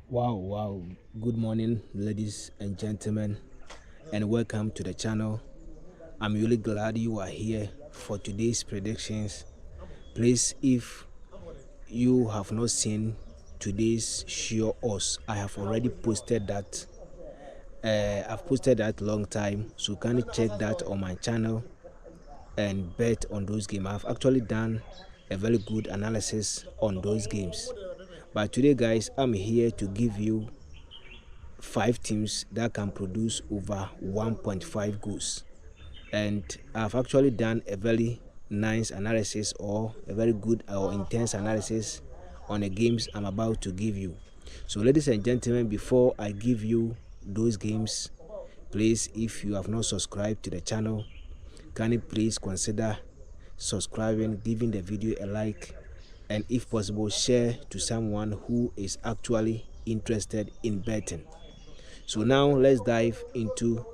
Wow. Good morning, ladies and gentlemen, and welcome to the channel. I'm really glad you are here for today's predictions. Please, if you have not seen today's sure odds, I have already posted that. I've posted that long time, so can you check that on my channel and bet on those games. I've actually done a very good analysis on those games. But today, guys, I'm here to give you 5 teams that can produce over 1.5 goals, and I've actually done a very nice analysis, or a very good or intense analysis on the games I'm about to give you. So ladies and gentlemen, before I give you those games, please, if you have not subscribed to the channel, can you please consider subscribing, giving the video a like, and if possible share to someone who is actually interested in betting. So now let's dive into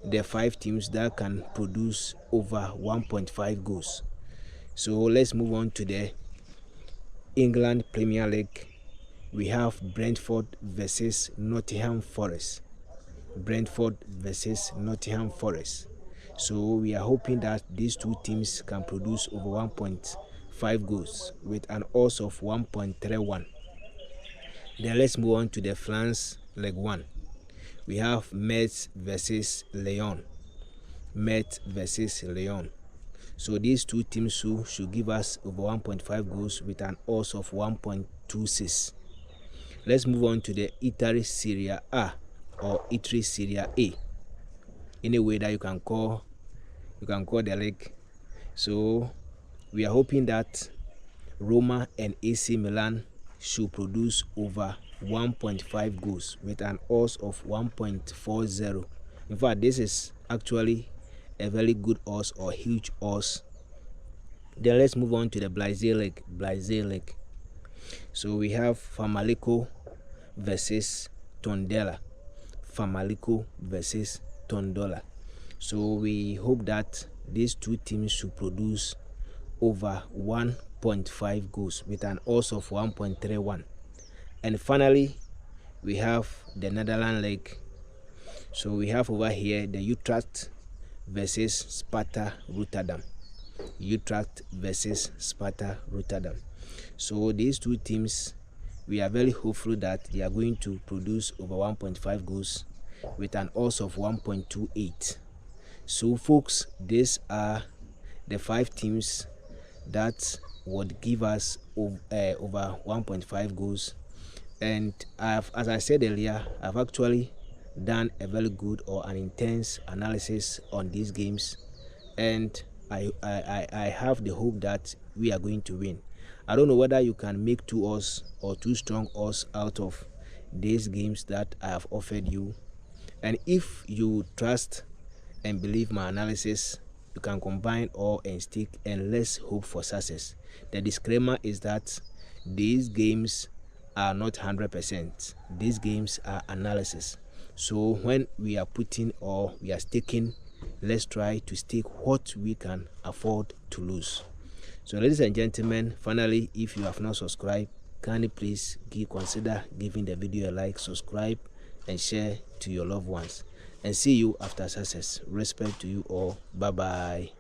the 5 teams that can produce over 1.5 goals. So let's move on to the England Premier League. We have Brentford versus Nottingham Forest. Brentford versus Nottingham Forest. So we are hoping that these two teams can produce over 1.5 goals with an odds of 1.31. Then let's move on to the France League 1. We have Metz versus Lyon. Metz versus Lyon. So these two teams should give us over 1.5 goals with an odds of 1.26. Let's move on to the Italy Serie A, or Italy Serie A. Any way that you can call the league. So we are hoping that Roma and AC Milan should produce over 1.5 goals with an odds of 1.40. In fact, this is actually a very good odds, or huge odds. Then let's move on to the Blaise League. So we have Famalicão versus Tondela. Famalicão versus Tondela. So we hope that these two teams should produce over 1.5 goals with an odds of 1.31. And finally, we have the Netherlands League. So we have over here the Utrecht versus Sparta Rotterdam. Utrecht versus Sparta Rotterdam. So these two teams, we are very hopeful that they are going to produce over 1.5 goals with an odds of 1.28. So folks, these are the 5 teams that would give us over 1.5 goals. And as I said earlier, I've actually done a very good or an intense analysis on these games, and I have the hope that we are going to win. I don't know whether you can make 2 odds or 2 strong odds out of these games that I have offered you. And if you trust and believe my analysis, you can combine all and stick, and let's hope for success. The disclaimer is that these games are not 100%. These games are analysis. So when we are putting or we are staking, let's try to stake what we can afford to lose. So ladies and gentlemen, finally, if you have not subscribed, can you please consider giving the video a like, subscribe, and share to your loved ones. And see you after success. Respect to you all. Bye bye.